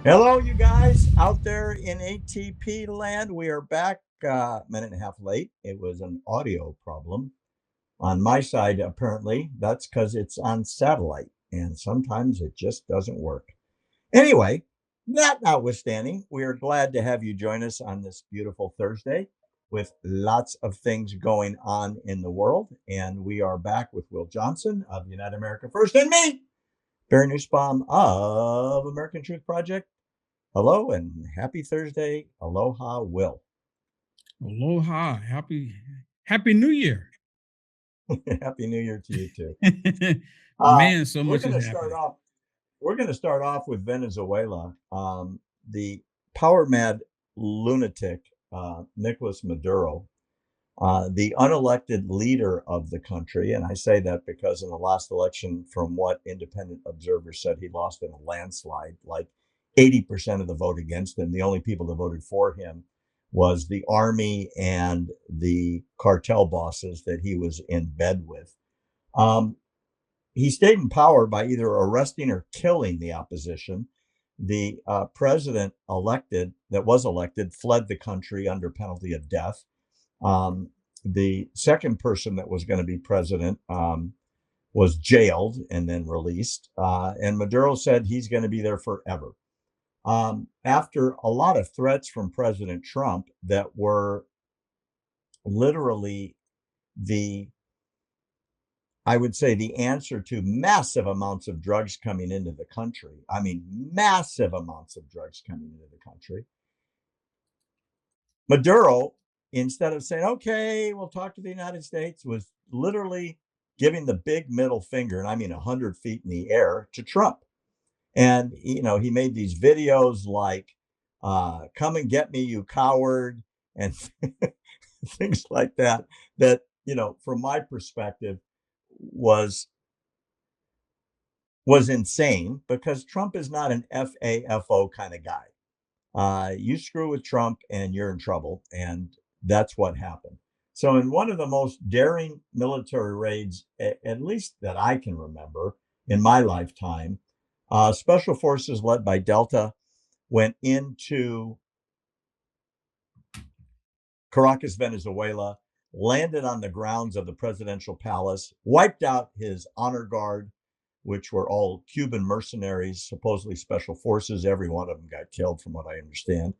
Hello, you guys out there in ATP land. We are back a minute and a half late. It was an audio problem on my side, apparently. That's because it's on satellite, and sometimes it just doesn't work. Anyway, that notwithstanding, we are glad to have you join us on this beautiful Thursday with lots of things going on in the world. And we are back with Will Johnson of United America First and me, Barry Nussbaum of American Truth Project. Hello and happy Thursday. Aloha, Will. Aloha. Happy New Year. Happy New Year to you too. Man, so We're much going is to start happening. off. We're going to start off with Venezuela. The power mad lunatic Nicolas Maduro, the unelected leader of the country, and I say that because in the last election, from what independent observers said, he lost in a landslide, like 80% of the vote against him. The only people that voted for him was the army and the cartel bosses that he was in bed with. Um, he stayed in power by either arresting or killing the opposition. The president elected that was elected fled the country under penalty of death. Um, the second person that was going to be president was jailed and then released. And Maduro said he's going to be there forever. After a lot of threats from President Trump that were literally the I would say the answer to massive amounts of drugs coming into the country. I mean, massive amounts of drugs coming into the country. Maduro, instead of saying, okay, we'll talk to the United States, was literally giving the big middle finger, and I mean 100 feet in the air, to Trump. And, he made these videos like, come and get me, you coward, and things like that, from my perspective, was was insane because Trump is not an FAFO kind of guy. You screw with Trump and you're in trouble. And that's what happened. So, in one of the most daring military raids, at least that I can remember in my lifetime, special forces led by Delta went into Caracas, Venezuela, landed on the grounds of the presidential palace, wiped out his honor guard, which were all Cuban mercenaries, supposedly special forces. Every one of them got killed, from what I understand.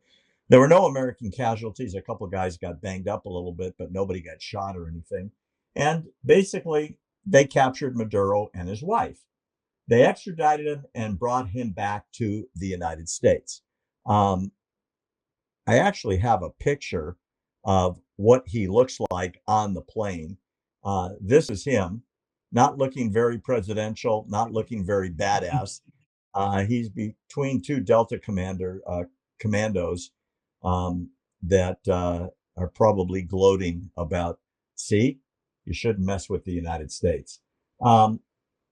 There were no American casualties. A couple of guys got banged up a little bit, but nobody got shot or anything. And basically, they captured Maduro and his wife. They extradited him and brought him back to the United States. Um, I actually have a picture of what he looks like on the plane. This is him, not looking very presidential, not looking very badass. He's between two Delta commandos um, that are probably gloating about, see, you shouldn't mess with the United States. Um,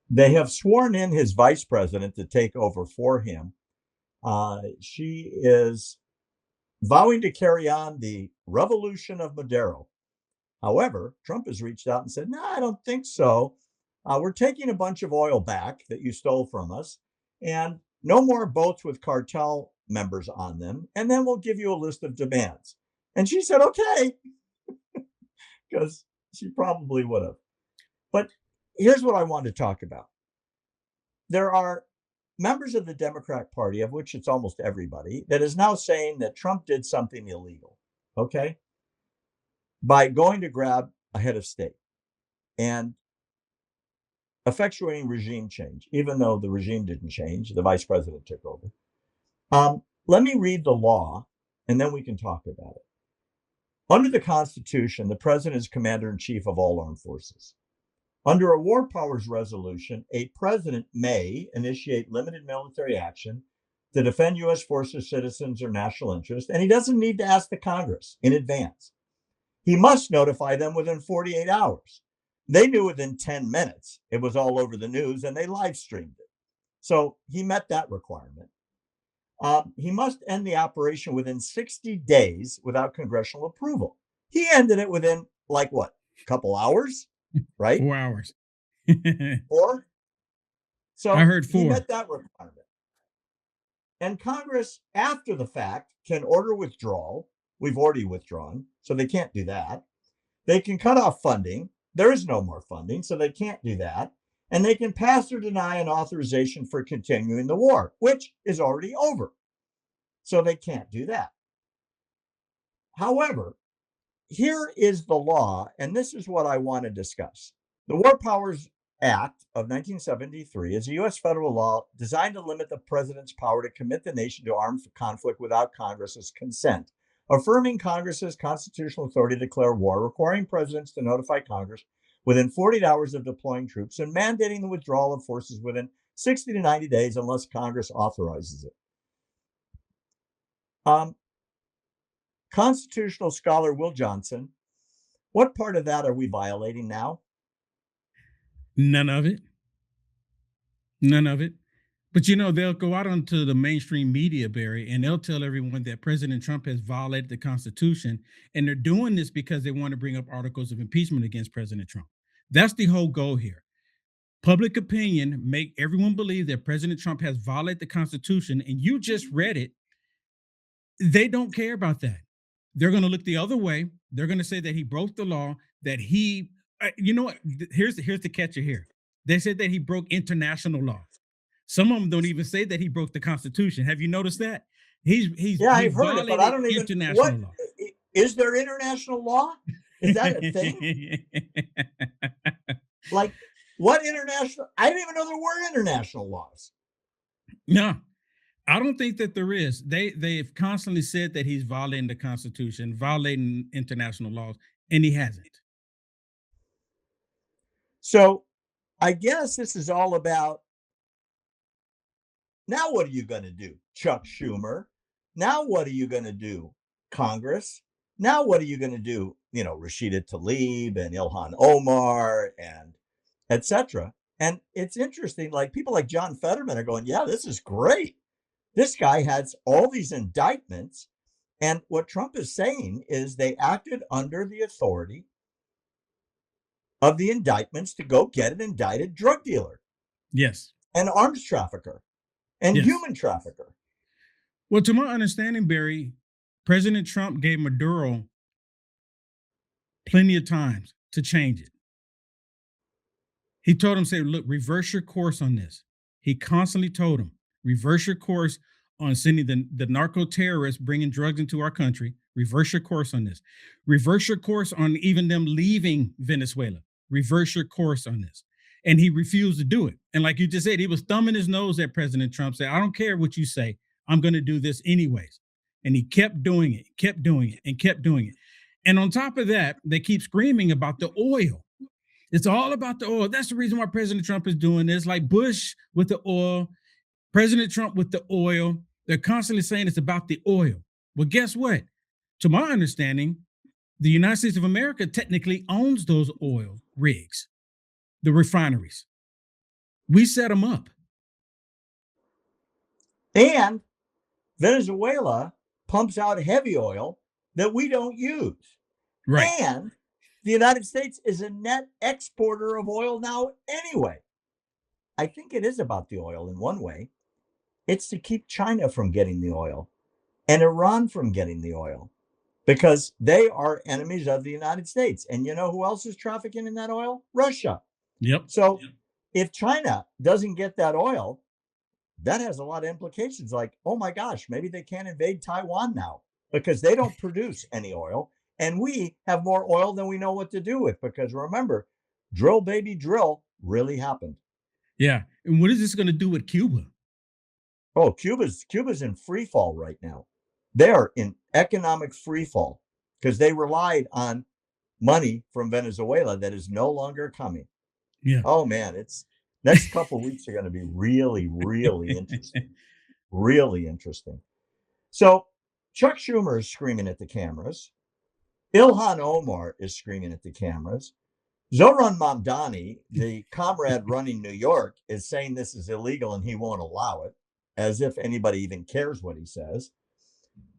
they have sworn in his vice president to take over for him. She is vowing to carry on the revolution of Maduro. However, Trump has reached out and said, no, I don't think so. We're taking a bunch of oil back that you stole from us, and no more boats with cartel members on them. And then we'll give you a list of demands. And she said, okay, because she probably would have. But here's what I want to talk about. There are members of the Democrat Party, of which it's almost everybody, that is now saying that Trump did something illegal. Okay. By going to grab a head of state and effectuating regime change, even though the regime didn't change, the vice president took over. Let me read the law and then we can talk about it. Under the Constitution, the president is commander in chief of all armed forces. Under a war powers resolution, a president may initiate limited military action to defend U.S. forces, citizens, or national interest, and he doesn't need to ask the Congress in advance. He must notify them within 48 hours. They knew within 10 minutes. It was all over the news and they live streamed it. So he met that requirement. He must end the operation within 60 days without congressional approval. He ended it within, like, what, a couple hours, right? 4 hours. Or I so heard he four. met that requirement. And Congress, after the fact, can order withdrawal. We've already withdrawn, so they can't do that. They can cut off funding. There is no more funding, so they can't do that. And they can pass or deny an authorization for continuing the war, which is already over. So they can't do that. However, here is the law, and this is what I want to discuss. The War Powers Act of 1973 is a U.S. federal law designed to limit the president's power to commit the nation to armed conflict without Congress's consent, affirming Congress's constitutional authority to declare war, requiring presidents to notify Congress within 48 hours of deploying troops, and mandating the withdrawal of forces within 60 to 90 days unless Congress authorizes it. Constitutional scholar Will Johnson, what part of that are we violating now? None of it. None of it. But they'll go out onto the mainstream media, Barry, and they'll tell everyone that President Trump has violated the Constitution. And they're doing this because they want to bring up articles of impeachment against President Trump. That's the whole goal here. Public opinion, make everyone believe that President Trump has violated the Constitution, and you just read it. They don't care about that. They're going to look the other way. They're going to say that he broke the law, that he, you know what? Here's the catcher here. They said that he broke international law. Some of them don't even say that he broke the Constitution. Have you noticed that? I've heard it, but I don't even. International law. Is there international law? Is that a thing? Like what international? I didn't even know there were international laws. No, I don't think that there is. They've constantly said that he's violating the Constitution, violating international laws, and he hasn't. So I guess this is all about now what are you going to do, Chuck Schumer? Now what are you going to do, Congress? Now what are you going to do, Rashida Tlaib and Ilhan Omar and etc. And it's interesting, like people like John Fetterman are going, yeah, this is great. This guy has all these indictments. And what Trump is saying is they acted under the authority of the indictments to go get an indicted drug dealer. Yes. An arms trafficker and human trafficker. Well, to my understanding, Barry, President Trump gave Maduro plenty of times to change it. He told him, say, look, reverse your course on this. He constantly told him, reverse your course on sending the narco terrorists bringing drugs into our country. Reverse your course on this. Reverse your course on even them leaving Venezuela. Reverse your course on this. And he refused to do it. And like you just said, he was thumbing his nose at President Trump, saying, I don't care what you say. I'm going to do this anyways. And he kept doing it, kept doing it, and kept doing it. And on top of that, they keep screaming about the oil. It's all about the oil. That's the reason why President Trump is doing this. Like Bush with the oil, President Trump with the oil. They're constantly saying it's about the oil. Well, guess what? To my understanding, the United States of America technically owns those oil rigs, the refineries. We set them up. And Venezuela pumps out heavy oil that we don't use. Right. And the United States is a net exporter of oil now anyway. I think it is about the oil in one way. It's to keep China from getting the oil and Iran from getting the oil because they are enemies of the United States. And you know who else is trafficking in that oil? Russia. Yep. So if China doesn't get that oil, that has a lot of implications. Like, oh my gosh, maybe they can't invade Taiwan now because they don't produce any oil. And we have more oil than we know what to do with because remember, drill, baby, drill really happened. Yeah. And what is this going to do with Cuba? Oh, Cuba's in free fall right now. They are in economic free fall because they relied on money from Venezuela that is no longer coming. Yeah. Oh man, it's next couple of weeks are going to be really, really interesting. Really interesting. So Chuck Schumer is screaming at the cameras. Ilhan Omar is screaming at the cameras. Zohran Mamdani, the comrade running New York, is saying this is illegal and he won't allow it, as if anybody even cares what he says.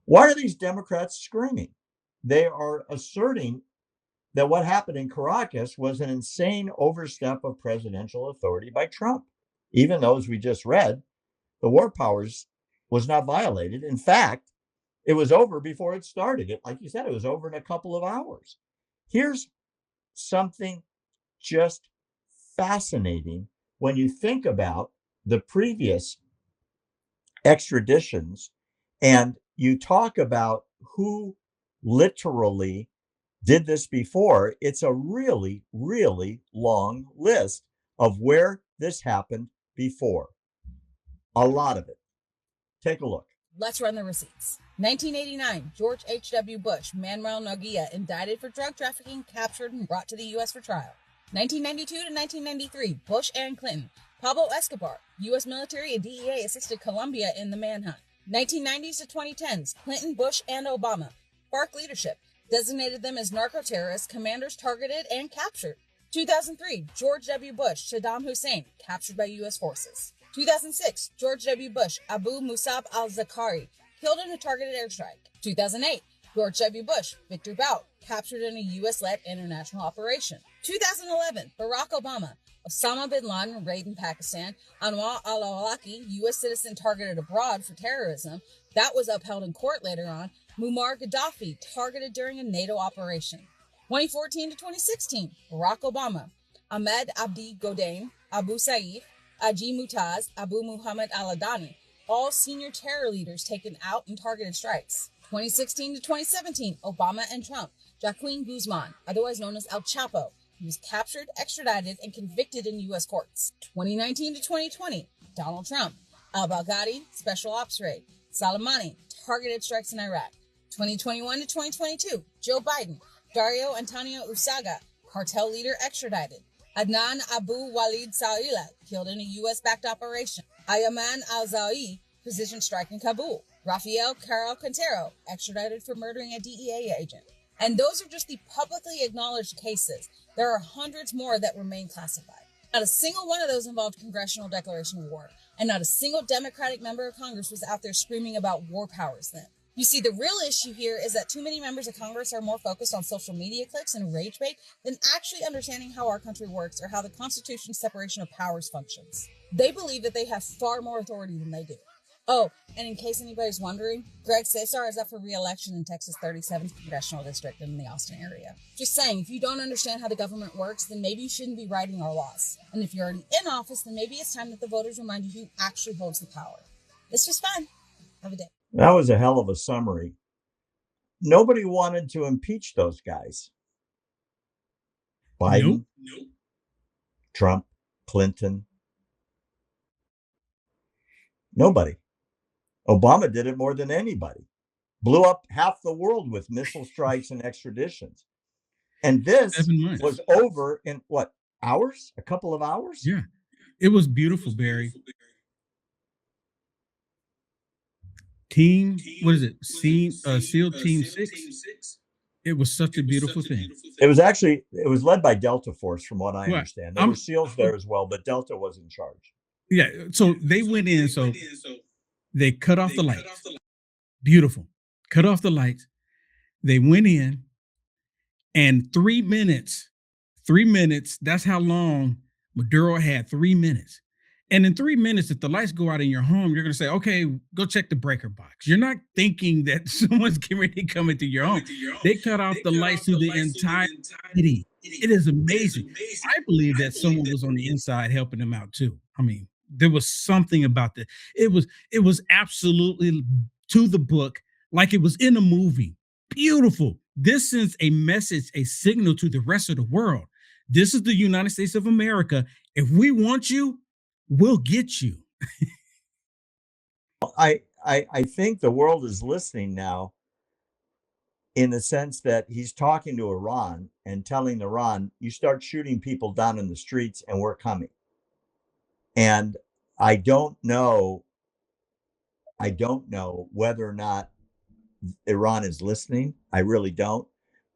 Why are these Democrats screaming? They are asserting that what happened in Caracas was an insane overstep of presidential authority by Trump, even though, as we just read, the war powers was not violated. In fact, it was over before it started. Like you said, it was over in a couple of hours. Here's something just fascinating when you think about the previous extraditions and you talk about who literally did this before. It's a really, really long list of where this happened before. A lot of it. Take a look. Let's run the receipts. 1989, George H.W. Bush, Manuel Noriega, indicted for drug trafficking, captured, and brought to the U.S. for trial. 1992 to 1993, Bush and Clinton. Pablo Escobar, U.S. military and DEA assisted Colombia in the manhunt. 1990s to 2010s, Clinton, Bush, and Obama. FARC leadership designated them as narco-terrorists, commanders targeted and captured. 2003, George W. Bush, Saddam Hussein, captured by U.S. forces. 2006, George W. Bush, Abu Musab al-Zakari, killed in a targeted airstrike. 2008, George W. Bush, Victor Bout, captured in a U.S.-led international operation. 2011, Barack Obama, Osama bin Laden, raid in Pakistan. Anwar al-Awlaki, U.S. citizen targeted abroad for terrorism. That was upheld in court later on. Muammar Gaddafi, targeted during a NATO operation. 2014 to 2016, Barack Obama, Ahmed Abdi Godane, Abu Saif, Aji Mutaz, Abu Muhammad al-Adani, all senior terror leaders taken out in targeted strikes. 2016 to 2017, Obama and Trump, Joaquin Guzman, otherwise known as El Chapo, he was captured, extradited, and convicted in U.S. courts. 2019 to 2020, Donald Trump, al-Baghdadi, Special Ops Raid, Soleimani, targeted strikes in Iraq. 2021 to 2022, Joe Biden, Dario Antonio Usaga, cartel leader extradited. Adnan Abu Walid Saila, killed in a U.S.-backed operation. Ayman al-Zawi, precision strike in Kabul. Rafael Caro Quintero, extradited for murdering a DEA agent. And those are just the publicly acknowledged cases. There are hundreds more that remain classified. Not a single one of those involved congressional declaration of war, and not a single Democratic member of Congress was out there screaming about war powers then. You see, the real issue here is that too many members of Congress are more focused on social media clicks and rage bait than actually understanding how our country works or how the Constitution's separation of powers functions. They believe that they have far more authority than they do. Oh, and in case anybody's wondering, Greg Cesar is up for re-election in Texas' 37th Congressional District in the Austin area. Just saying, if you don't understand how the government works, then maybe you shouldn't be writing our laws. And if you're already in office, then maybe it's time that the voters remind you who actually holds the power. It's just fun. Have a day. That was a hell of a summary. Nobody wanted to impeach those guys. Biden, nope. Trump, Clinton. Nobody. Obama did it more than anybody. Blew up half the world with missile strikes and extraditions. And this was over in what, hours? A couple of hours? Yeah. It was beautiful, Barry. Team, what is it? SEAL Team 6. It was such a beautiful thing. It was led by Delta Force, from what I understand. There were SEALs there as well, but Delta was in charge. Yeah. So they went in. So they cut off the lights. Beautiful. Cut off the lights. They went in, and 3 minutes, that's how long Maduro had, 3 minutes. And in 3 minutes, if the lights go out in your home, you're going to say, okay, go check the breaker box. You're not thinking that someone's getting ready to come into your home. They cut off the lights through the entire city. It is amazing. I believe that someone was on the inside helping them out too. I mean, there was something about that. It was absolutely to the book, like it was in a movie. Beautiful. This sends a message, a signal to the rest of the world. This is the United States of America. If we want you, we'll get you. I think the world is listening now, in the sense that he's talking to Iran and telling Iran, you start shooting people down in the streets and we're coming. And I don't know whether or not Iran is listening. I really don't.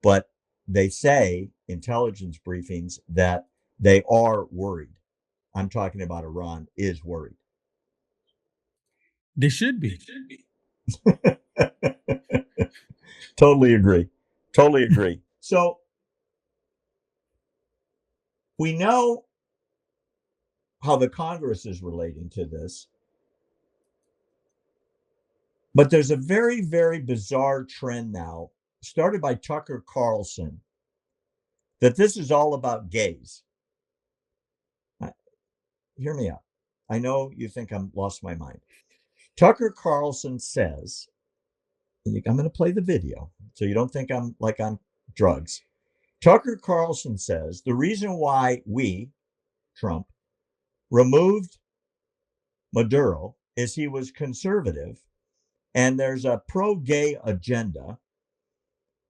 But they say, intelligence briefings, that they are worried. I'm talking about Iran is worried. They should be. Totally agree. So we know how the Congress is relating to this. But there's a very, very bizarre trend now, started by Tucker Carlson, that this is all about gays. Hear me out. I know you think I'm lost my mind. Tucker Carlson says, I'm going to play the video so you don't think I'm like on drugs. Tucker Carlson says the reason why we, Trump, removed Maduro is he was conservative and there's a pro-gay agenda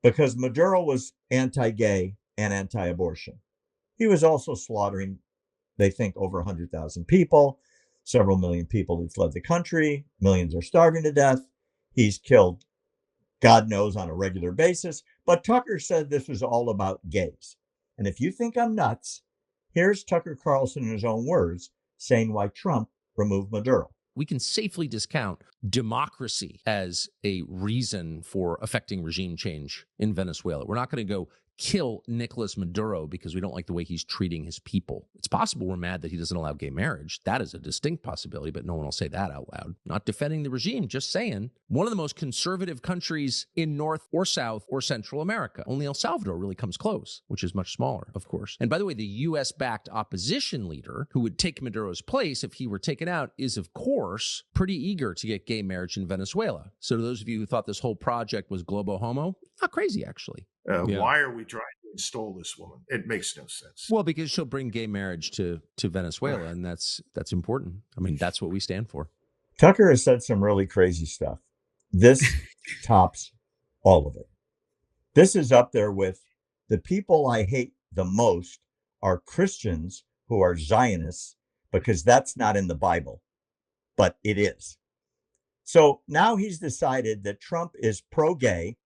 because Maduro was anti-gay and anti-abortion. He was also slaughtering, they think, over 100,000 people, several million people who fled the country, millions are starving to death. He's killed, God knows, on a regular basis. But Tucker said this was all about gays. And if you think I'm nuts, here's Tucker Carlson in his own words saying why Trump removed Maduro. We can safely discount democracy as a reason for affecting regime change in Venezuela. We're not going to go kill Nicolas Maduro because we don't like the way he's treating his people. It's possible we're mad that he doesn't allow gay marriage. That is a distinct possibility, but no one will say that out loud. Not defending the regime, just saying. One of the most conservative countries in North or South or Central America. Only El Salvador really comes close, which is much smaller, of course. And by the way, the U.S.-backed opposition leader who would take Maduro's place if he were taken out is, of course, pretty eager to get gay marriage in Venezuela. So to those of you who thought this whole project was globo homo, not crazy, actually. Why are we trying to install this woman? It makes no sense. Well, because she'll bring gay marriage to Venezuela, and that's important. I mean, that's what we stand for. Tucker has said some really crazy stuff. This tops all of it. This is up there with the people I hate the most are Christians who are Zionists, because that's not in the Bible, but it is. So now he's decided that Trump is pro-gay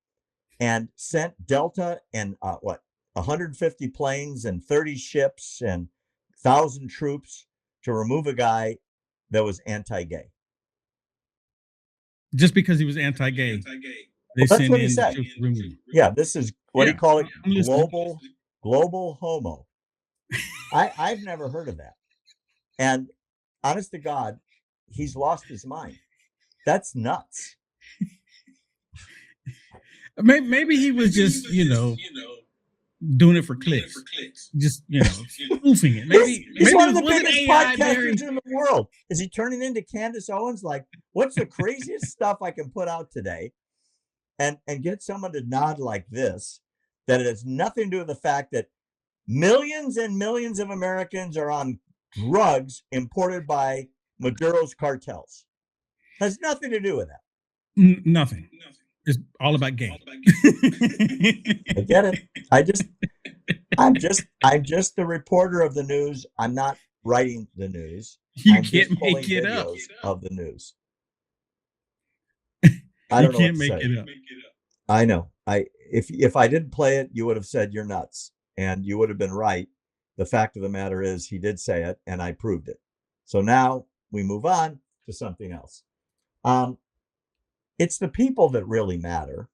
and sent Delta and 150 planes and 30 ships and 1,000 troops to remove a guy that was anti-gay. Just because he was anti-gay. Well, that's what he said. Yeah, this is what do you call it? Global homo. I've never heard of that. And honest to God, he's lost his mind. That's nuts. Maybe he was just, doing it for clicks. Just, spoofing it. Maybe he's one of the wasn't biggest AI podcasters in the world. Is he turning into Candace Owens? Like, what's the craziest stuff I can put out today and get someone to nod like this, that it has nothing to do with the fact that millions and millions of Americans are on drugs imported by Maduro's cartels. Has nothing to do with that. Nothing. It's all about gay. I get it. I'm just the reporter of the news. I'm not writing the news. You can't make it up. Of the news. You can't make it up. I know. If I didn't play it, you would have said you're nuts, and you would have been right. The fact of the matter is, he did say it, and I proved it. So now we move on to something else. It's the people that really matter.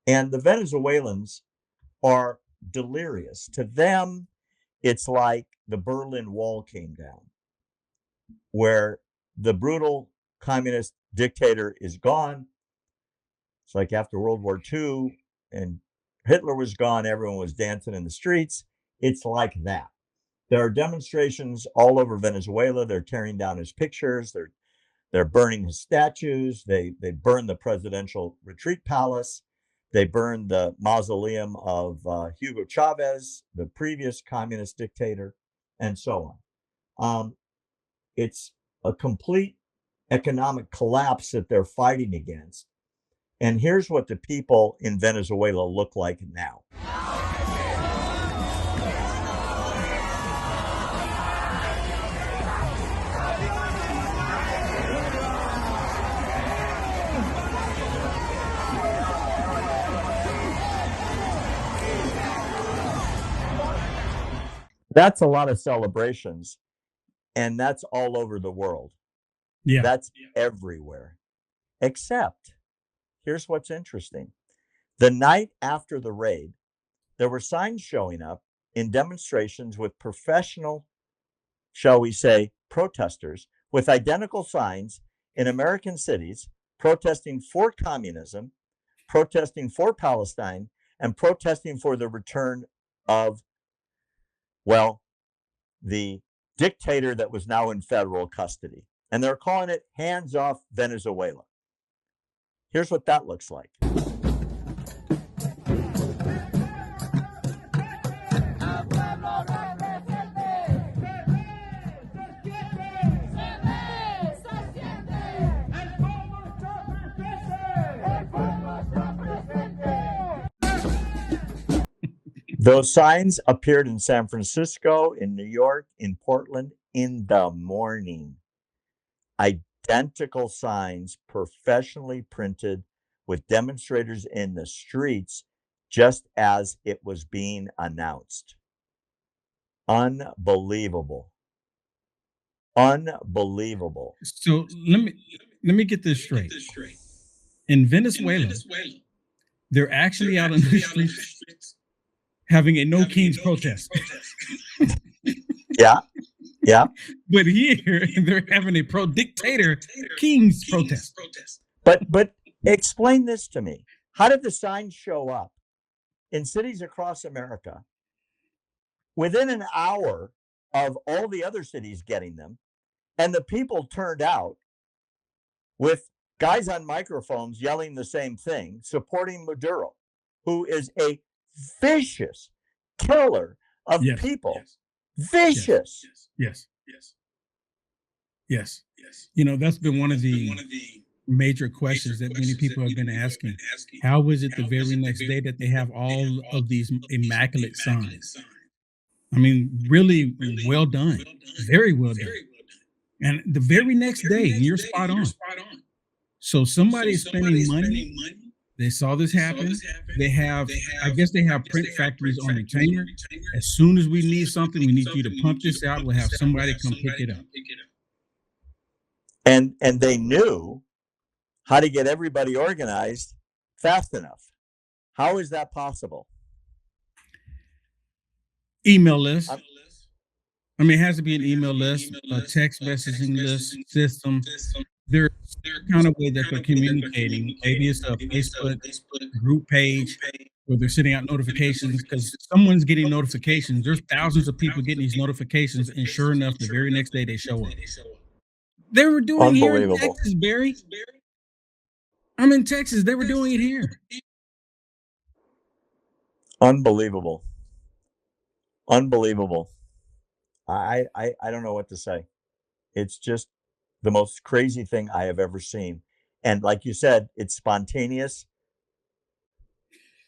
And the Venezuelans are delirious. To them, it's like the Berlin Wall came down, where the brutal communist dictator is gone. It's like after World War II and Hitler was gone, everyone was dancing in the streets. It's like that. There are demonstrations all over Venezuela. They're tearing down his pictures. They're burning his statues. They burned the presidential retreat palace. They burned the mausoleum of Hugo Chavez, the previous communist dictator, and so on. It's a complete economic collapse that they're fighting against. And here's what the people in Venezuela look like now. That's a lot of celebrations, and that's all over the world. Yeah. That's everywhere. Except, here's what's interesting. The night after the raid, there were signs showing up in demonstrations with professional, shall we say, protesters with identical signs in American cities protesting for communism, protesting for Palestine, and protesting for the return of, well, the dictator that was now in federal custody. And they're calling it Hands Off Venezuela. Here's what that looks like. Those signs appeared in San Francisco, in New York, in Portland in the morning. Identical signs, professionally printed, with demonstrators in the streets, just as it was being announced. Unbelievable. Unbelievable. So let me get this straight. In Venezuela, they're actually out on the streets having a No Kings protest. Yeah. Yeah. But here they're having a pro-dictator Kings protest. But explain this to me. How did the signs show up in cities across America within an hour of all the other cities getting them, and the people turned out with guys on microphones yelling the same thing, supporting Maduro, who is a vicious killer of people? Vicious. Yes. You know, that's been one of the major questions that many people have been asking. How is it the very next day that they have all of these immaculate signs? I mean, really well done. Very well done. And the very next day, and you're spot on. So somebody's spending money. They saw this happen. They have, I guess they have print factories on retainer. As soon as we need something, we need you to pump this out. We'll have somebody come pick it up. And they knew how to get everybody organized fast enough. How is that possible? Email list. I mean, it has to be an email list, a text messaging list system. There's kind of way that they're communicating. Maybe it's a Facebook group page where they're sending out notifications because someone's getting notifications. There's thousands of people getting these notifications, and sure enough, the very next day they show up. They were doing it here in Texas, Barry. I'm in Texas. They were doing it here. Unbelievable. Unbelievable. I don't know what to say. It's just the most crazy thing I have ever seen. And like you said, it's spontaneous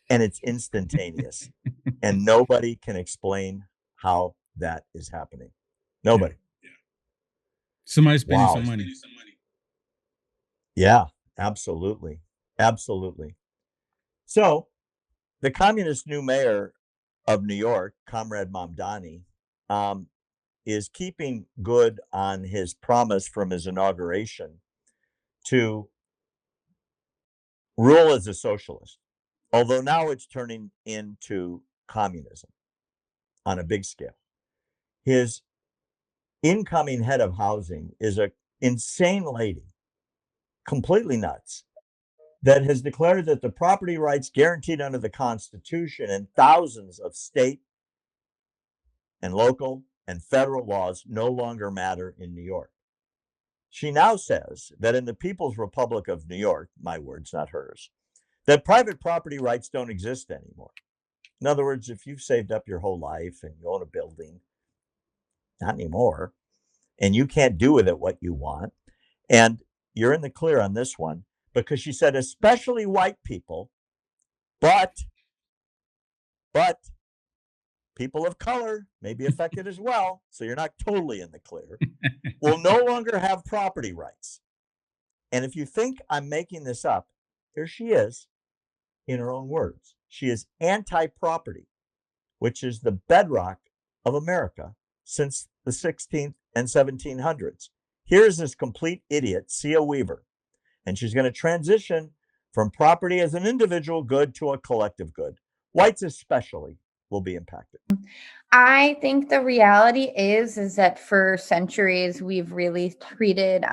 and it's instantaneous. And nobody can explain how that is happening. Nobody. Yeah. Somebody's spending some money. Yeah, absolutely. Absolutely. So the communist new mayor of New York, Comrade Mamdani, is keeping good on his promise from his inauguration to rule as a socialist, although now it's turning into communism on a big scale. His incoming head of housing is an insane lady, completely nuts, that has declared that the property rights guaranteed under the Constitution and thousands of state and local and federal laws no longer matter in New York. She now says that in the People's Republic of New York, my words, not hers, that private property rights don't exist anymore. In other words, if you've saved up your whole life and you own a building, not anymore, and you can't do with it what you want, and you're in the clear on this one, because she said, especially white people, but people of color may be affected as well, so you're not totally in the clear, will no longer have property rights. And if you think I'm making this up, here she is in her own words. She is anti-property, which is the bedrock of America since the 16th and 1700s. Here's this complete idiot, Sia Weaver, and she's going to transition from property as an individual good to a collective good. Whites especially will be impacted. I think the reality is that for centuries we've really treated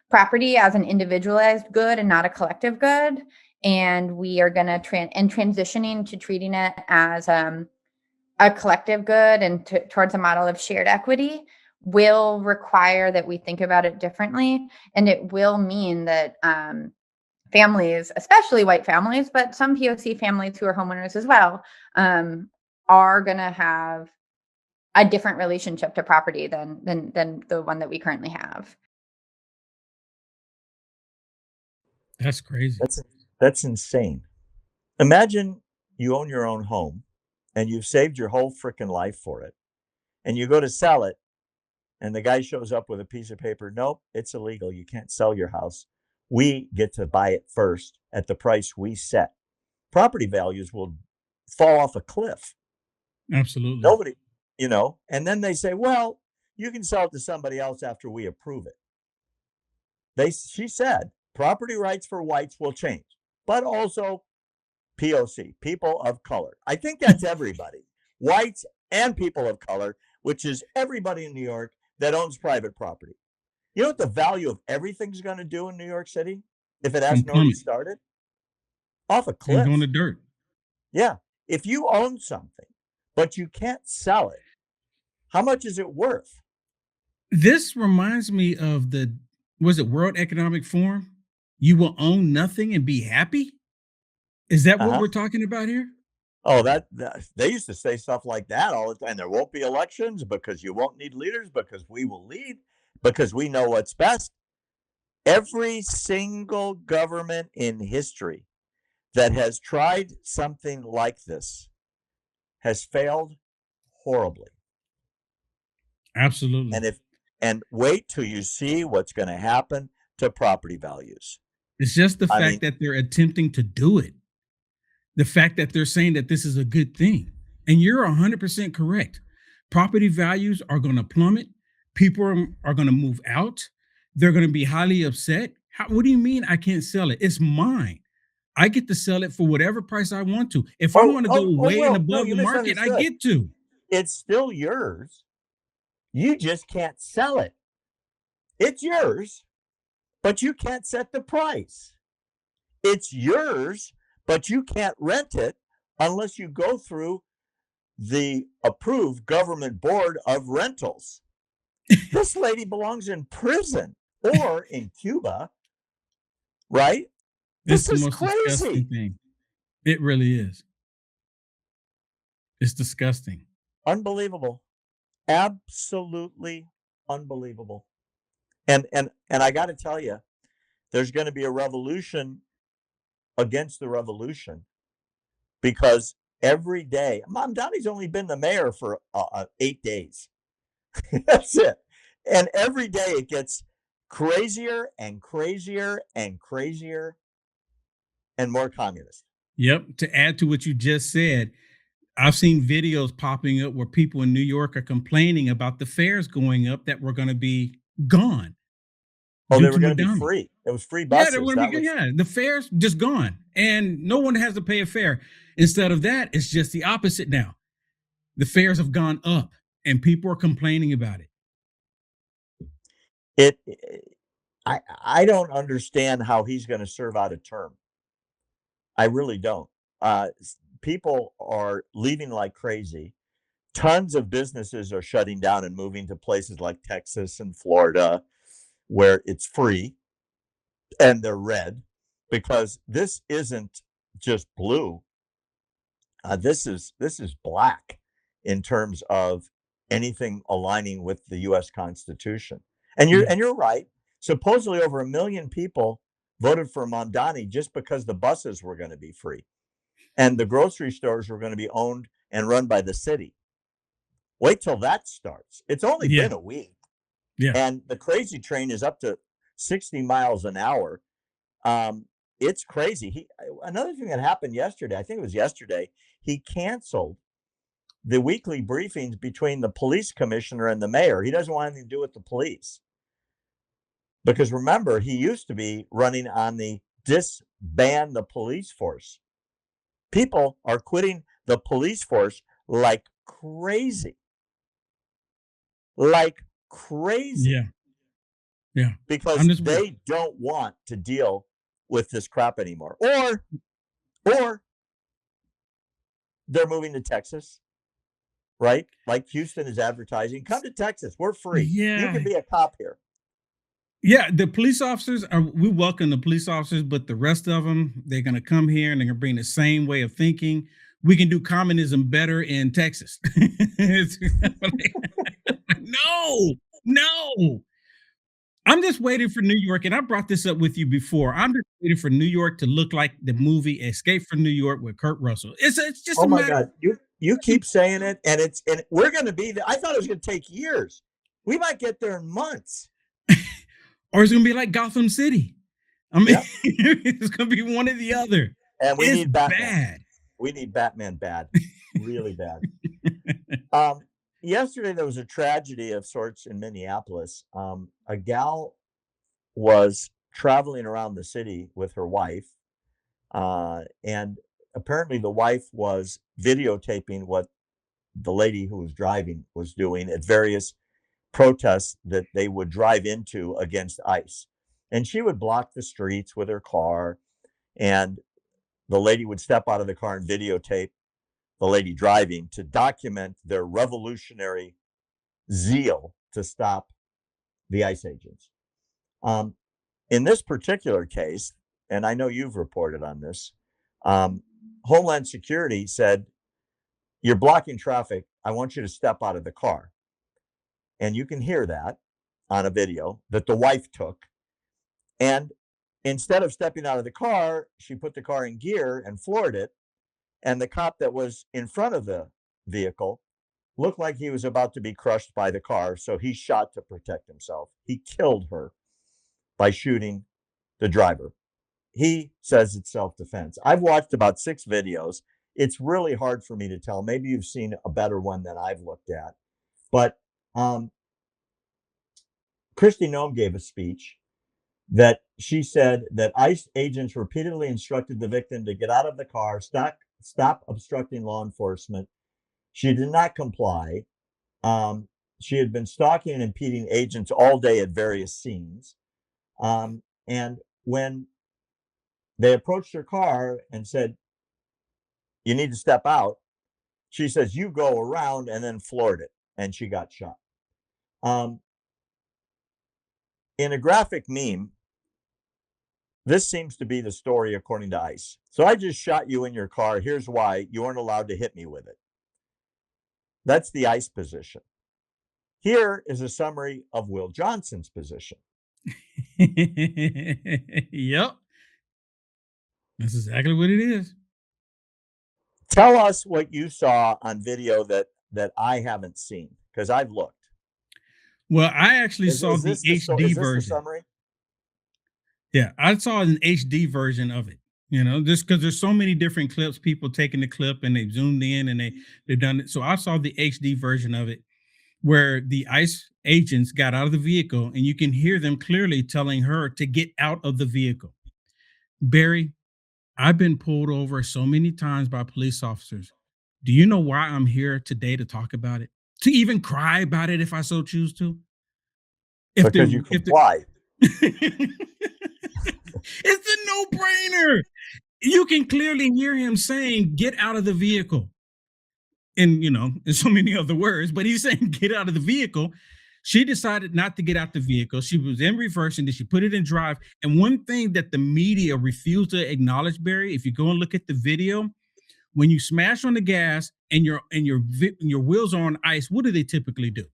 property as an individualized good and not a collective good. And we are going to transitioning to treating it as a collective good and towards a model of shared equity will require that we think about it differently. And it will mean that families, especially white families, but some POC families who are homeowners as well, are going to have a different relationship to property than the one that we currently have. That's crazy. That's insane. Imagine you own your own home and you've saved your whole freaking life for it, and you go to sell it, and the guy shows up with a piece of paper. Nope, it's illegal. You can't sell your house. We get to buy it first at the price we set. Property values will fall off a cliff. Absolutely. Nobody, and then they say, well, you can sell it to somebody else after we approve it. She said property rights for whites will change, but also POC, people of color. I think that's everybody, whites and people of color, which is everybody in New York that owns private property. You know what the value of everything's going to do in New York City if it hasn't already started? Off a cliff. Going to dirt. Yeah. If you own something, but you can't sell it, how much is it worth? This reminds me of was it World Economic Forum? You will own nothing and be happy? Is that what we're talking about here? Oh, that they used to say stuff like that all the time. There won't be elections because you won't need leaders, because we will lead, because we know what's best. Every single government in history that has tried something like this has failed horribly. Absolutely. And wait till you see what's going to happen to property values. It's just the fact that they're attempting to do it. The fact that they're saying that this is a good thing. And you're 100% correct. Property values are going to plummet. People are going to move out. They're going to be highly upset. What do you mean I can't sell it? It's mine. I get to sell it for whatever price I want to. If I want to go way and above the market, I get to. It's still yours. You just can't sell it. It's yours, but you can't set the price. It's yours, but you can't rent it unless you go through the approved government board of rentals. This lady belongs in prison or in Cuba, right? This is crazy. Thing. It really is. It's disgusting. Unbelievable. Absolutely unbelievable. And I got to tell you, there's going to be a revolution against the revolution, because every day, Mamdani's only been the mayor for 8 days. That's it. And every day it gets crazier and crazier and crazier and more communist. Yep. To add to what you just said, I've seen videos popping up where people in New York are complaining about the fares going up that were going to be gone. Oh, they were going to be free. It was free buses. Yeah, the fares just gone, and no one has to pay a fare. Instead of that, it's just the opposite now. The fares have gone up, and people are complaining about it. I don't understand how he's going to serve out a term. I really don't. People are leaving like crazy. Tons of businesses are shutting down and moving to places like Texas and Florida, where it's free and they're red, because this isn't just blue. This is black in terms of anything aligning with the U.S. Constitution. And you're right. Supposedly over 1 million people voted for Mamdani just because the buses were going to be free and the grocery stores were going to be owned and run by the city. Wait till that starts. It's only been a week. Yeah. And the crazy train is up to 60 miles an hour. It's crazy. Another thing that happened yesterday, I think it was yesterday, he canceled the weekly briefings between the police commissioner and the mayor. He doesn't want anything to do with the police. Because remember, he used to be running on the disband the police force. People are quitting the police force like crazy. Like crazy. Yeah. Yeah. because I'm just they don't want to deal with this crap anymore. Or they're moving to Texas, right? Like Houston is advertising, come to Texas. We're free. You can yeah. be a cop here. Yeah, the police officers are we welcome the police officers, but the rest of them, they're gonna come here and they're gonna bring the same way of thinking. We can do communism better in Texas. No, no. I'm just waiting for New York, and I brought this up with you before. I'm just waiting for New York to look like the movie Escape from New York with Kurt Russell. It's just Oh a my matter. God. You keep saying it, and we're gonna be there. I thought it was gonna take years. We might get there in months. Or it's gonna be like Gotham City. I mean, Yep. it's gonna be one or the other. And we It's need Batman. bad. We need Batman bad. Really bad. Yesterday there was a tragedy of sorts in Minneapolis. A gal was traveling around the city with her wife, and apparently the wife was videotaping what the lady who was driving was doing at various protests that they would drive into against ICE. And she would block the streets with her car, and the lady would step out of the car and videotape the lady driving to document their revolutionary zeal to stop the ICE agents. In this particular case, and I know you've reported on this, Homeland Security said, "You're blocking traffic. I want you to step out of the car." And you can hear that on a video that the wife took. And instead of stepping out of the car, she put the car in gear and floored it. And the cop that was in front of the vehicle looked like he was about to be crushed by the car. So he shot to protect himself. He killed her by shooting the driver. He says it's self-defense. I've watched about 6 videos. It's really hard for me to tell. Maybe you've seen a better one than I've looked at. But Kristi Noem gave a speech that she said that ICE agents repeatedly instructed the victim to get out of the car, stop obstructing law enforcement. She did not comply. She had been stalking and impeding agents all day at various scenes. And when they approached her car and said, "You need to step out," she says, "You go around," and then floored it, and she got shot. In a graphic meme, this seems to be the story according to ICE. "So I just shot you in your car. Here's why. You weren't allowed to hit me with it." That's the ICE position. Here is a summary of Will Johnson's position. Yep. That's exactly what it is. Tell us what you saw on video that I haven't seen, because I've looked. Well, I actually Is saw the this the HD is this the version. summary? Yeah, I saw an HD version of it. Just because there's so many different clips, people taking the clip and they zoomed in and they've done it. So I saw the HD version of it where the ICE agents got out of the vehicle and you can hear them clearly telling her to get out of the vehicle. Barry, I've been pulled over so many times by police officers. Do you know why I'm here today to talk about it? To even cry about it if I so choose to? Because you comply. It's a no-brainer. You can clearly hear him saying, "Get out of the vehicle." And, in so many other words, but he's saying, "Get out of the vehicle." She decided not to get out the vehicle. She was in reverse and then she put it in drive. And one thing that the media refused to acknowledge, Barry, if you go and look at the video, when you smash on the gas and your wheels are on ice, what do they typically do?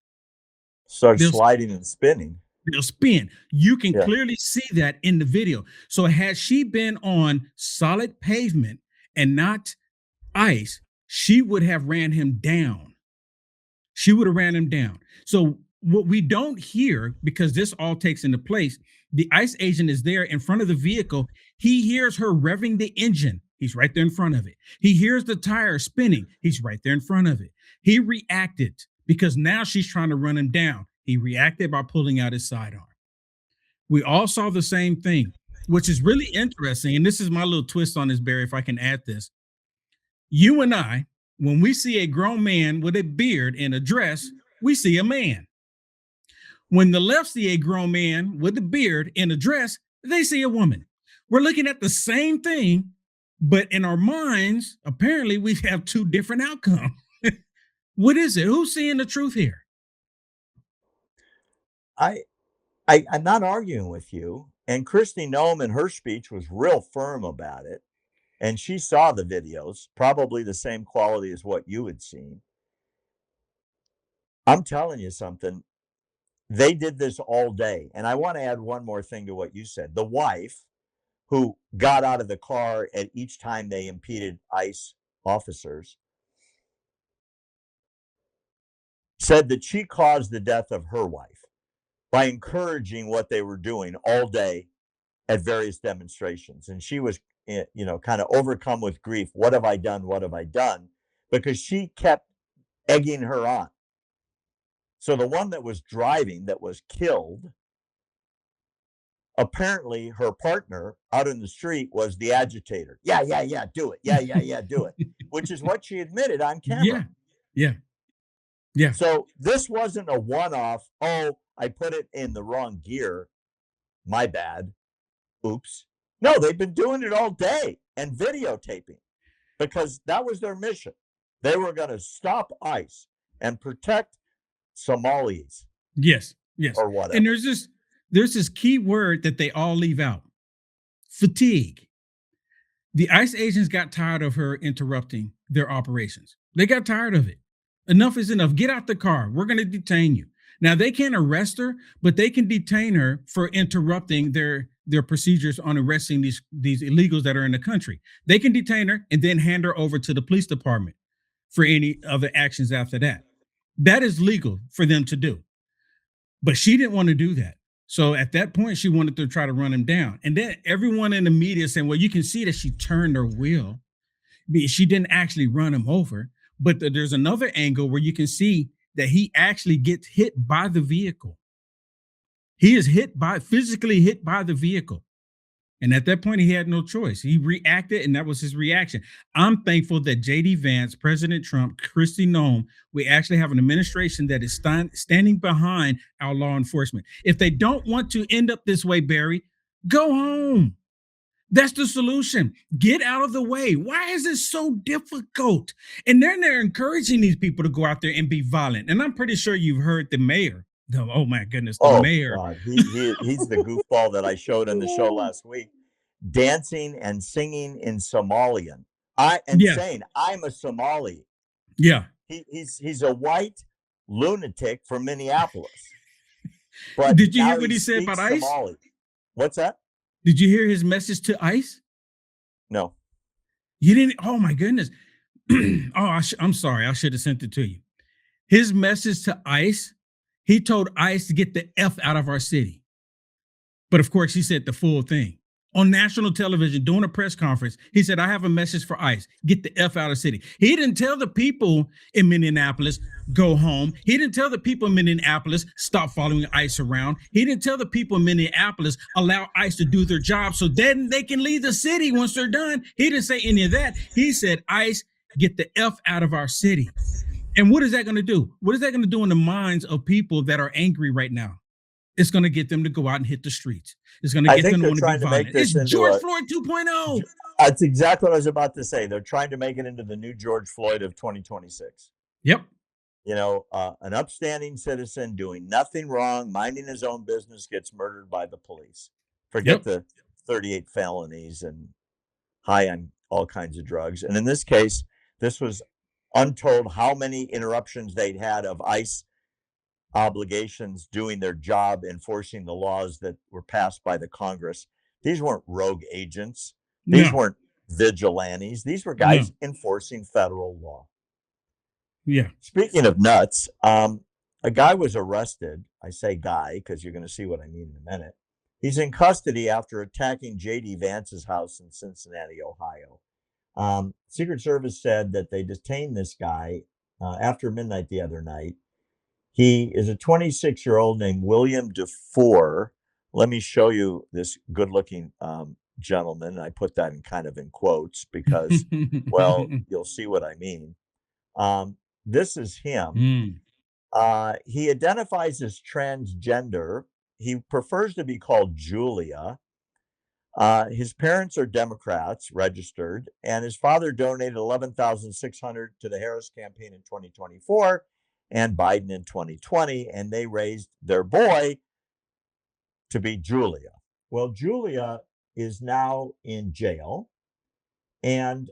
Start sliding and spinning. They'll spin. You can Yeah. clearly see that in the video. So had she been on solid pavement and not ice, she would have ran him down. She would have ran him down. So what we don't hear, because this all takes into place, the ICE agent is there in front of the vehicle. He hears her revving the engine. He's right there in front of it. He hears the tire spinning. He's right there in front of it. He reacted because now she's trying to run him down. He reacted by pulling out his sidearm. We all saw the same thing, which is really interesting. And this is my little twist on this, Barry, if I can add this. You and I, when we see a grown man with a beard and a dress, we see a man. When the left see a grown man with a beard in a dress, they see a woman. We're looking at the same thing, but in our minds, apparently we have two different outcomes. What is it? Who's seeing the truth here? I'm not arguing with you. And Kristi Noem in her speech was real firm about it. And she saw the videos, probably the same quality as what you had seen. I'm telling you something. They did this all day. And I want to add one more thing to what you said. The wife, who got out of the car at each time they impeded ICE officers, said that she caused the death of her wife by encouraging what they were doing all day at various demonstrations. And she was, kind of overcome with grief. What have I done? What have I done? Because she kept egging her on. So the one that was driving that was killed, apparently her partner out in the street was the agitator. Yeah, do it. Yeah, do it. Which is what she admitted on camera. Yeah. So this wasn't a one-off, oh, I put it in the wrong gear. My bad. Oops. No, they've been doing it all day and videotaping because that was their mission. They were going to stop ICE and protect Somalis. Yes. Or whatever. And there's this key word that they all leave out: fatigue. The ICE agents got tired of her interrupting their operations. They got tired of it. Enough is enough. Get out the car. We're going to detain you. Now, they can't arrest her, but they can detain her for interrupting their procedures on arresting these illegals that are in the country. They can detain her and then hand her over to the police department for any other actions after that. That is legal for them to do. But she didn't want to do that. So at that point, she wanted to try to run him down. And then everyone in the media saying, well, you can see that she turned her wheel. She didn't actually run him over. But there's another angle where you can see that he actually gets hit by the vehicle. He is physically hit by the vehicle. And at that point, he had no choice. He reacted, and that was his reaction. I'm thankful that J.D. Vance, President Trump, Kristi Noem, we actually have an administration that is standing behind our law enforcement. If they don't want to end up this way, Barry, go home. That's the solution. Get out of the way. Why is it so difficult? And then they're encouraging these people to go out there and be violent. And I'm pretty sure you've heard the mayor. Oh my goodness, the mayor. God. He's the goofball that I showed in the show last week, dancing and singing in Somalian. Saying, I'm a Somali. Yeah. He's a white lunatic from Minneapolis. But did you hear what he said about ICE? Somali. What's that? Did you hear his message to ICE? No. You didn't? Oh, my goodness. I'm sorry. I should have sent it to you. His message to ICE, he told ICE to get the F out of our city. But of course, he said the full thing. On national television, during a press conference, he said, I have a message for ICE. Get the F out of the city. He didn't tell the people in Minneapolis, go home. He didn't tell the people in Minneapolis, stop following ICE around. He didn't tell the people in Minneapolis, allow ICE to do their job so then they can leave the city once they're done. He didn't say any of that. He said, ICE, get the F out of our city. And what is that going to do? What is that going to do in the minds of people that are angry right now? It's going to get them to go out and hit the streets. It's going to get them to want to be violent. It's George Floyd 2.0. That's exactly what I was about to say. They're trying to make it into the new George Floyd of 2026. Yep. An upstanding citizen doing nothing wrong, minding his own business, gets murdered by the police. Forget the 38 felonies and high on all kinds of drugs. And in this case, this was untold how many interruptions they'd had of ICE obligations doing their job, enforcing the laws that were passed by the Congress. These weren't rogue agents. These weren't vigilantes. These were guys enforcing federal law. Yeah. Speaking of nuts, a guy was arrested. I say guy because you're going to see what I mean in a minute. He's in custody after attacking J.D. Vance's house in Cincinnati, Ohio. Secret Service said that they detained this guy after midnight the other night. He is a 26-year-old named William DeFore. Let me show you this good-looking gentleman. I put that in quotes because, well, you'll see what I mean. This is him. He identifies as transgender. He prefers to be called Julia. His parents are Democrats, registered, and his father donated 11,600 to the Harris campaign in 2024 and Biden in 2020, and they raised their boy to be Julia. Well, Julia is now in jail, and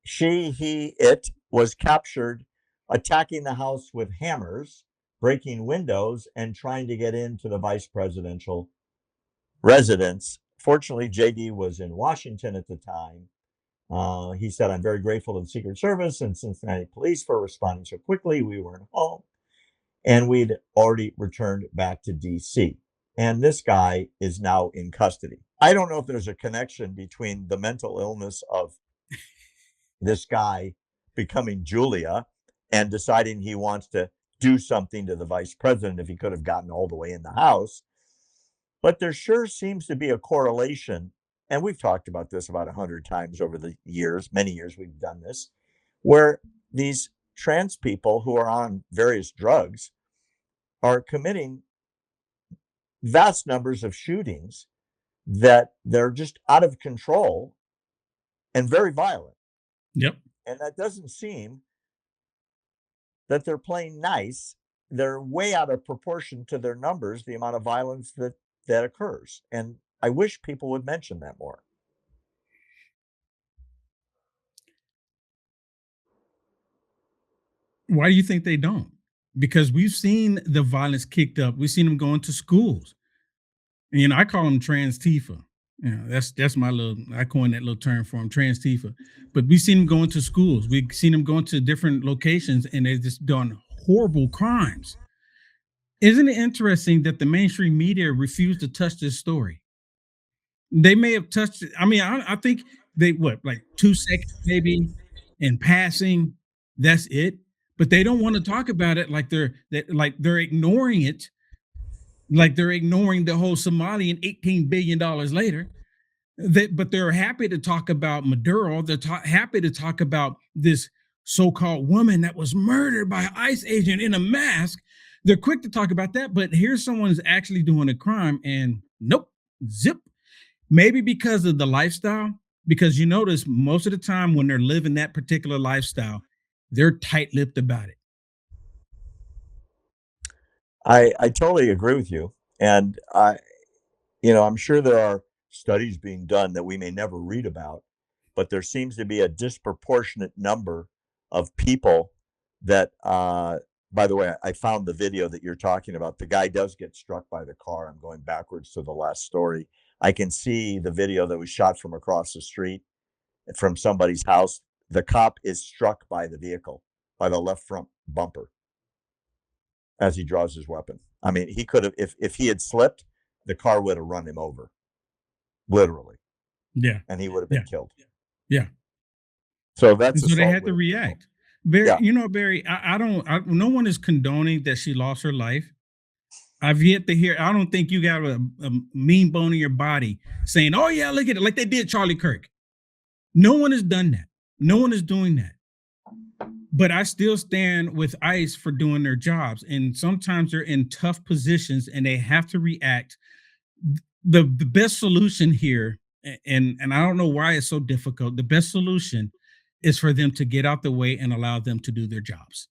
it was captured attacking the house with hammers, breaking windows, and trying to get into the vice presidential residence. Fortunately, JD was in Washington at the time. He said, "I'm very grateful to the Secret Service and Cincinnati police for responding so quickly. We weren't home, and we'd already returned back to DC." And this guy is now in custody. I don't know if there's a connection between the mental illness of this guy becoming Julia and deciding he wants to do something to the vice president if he could have gotten all the way in the house. But there sure seems to be a correlation, and we've talked about this about 100 times over the years, many years we've done this, where these trans people who are on various drugs are committing vast numbers of shootings that they're just out of control and very violent. Yep. And that doesn't seem that they're playing nice. They're way out of proportion to their numbers, the amount of violence that occurs. And I wish people would mention that more. Why do you think they don't? Because we've seen the violence kicked up. We've seen them going to schools. And, I call them trans Tifa. That's my little. I coined that little term for them, trans Tifa. But we've seen them going to schools. We've seen them going to different locations, and they've just done horrible crimes. Isn't it interesting that the mainstream media refused to touch this story? They may have touched it. I mean, I think they like 2 seconds maybe in passing. That's it. But they don't want to talk about it like they're ignoring it, like they're ignoring the whole Somali and $18 billion later. But they're happy to talk about Maduro. They're happy to talk about this so-called woman that was murdered by an ICE agent in a mask. They're quick to talk about that, but here's someone who's actually doing a crime, and nope, zip. Maybe because of the lifestyle, because you notice most of the time when they're living that particular lifestyle, they're tight-lipped about it. I totally agree with you. And I'm sure there are studies being done that we may never read about, but there seems to be a disproportionate number of people that by the way, I found the video that you're talking about. The guy does get struck by the car. I'm going backwards to the last story. I can see the video that was shot from across the street from somebody's house. The cop is struck by the vehicle, by the left front bumper as he draws his weapon. I mean, he could have, if he had slipped, the car would have run him over, literally. Yeah. And he would have been killed. Yeah. So that's so they had to react. Barry, Yeah. Barry, no one is condoning that she lost her life. I've yet to hear, I don't think you got a mean bone in your body saying, "Oh yeah, look at it," like they did Charlie Kirk. No one has done that. No one is doing that. But I still stand with ICE for doing their jobs. And sometimes they're in tough positions and they have to react. The best solution here, and I don't know why it's so difficult, the best solution is for them to get out the way and allow them to do their jobs.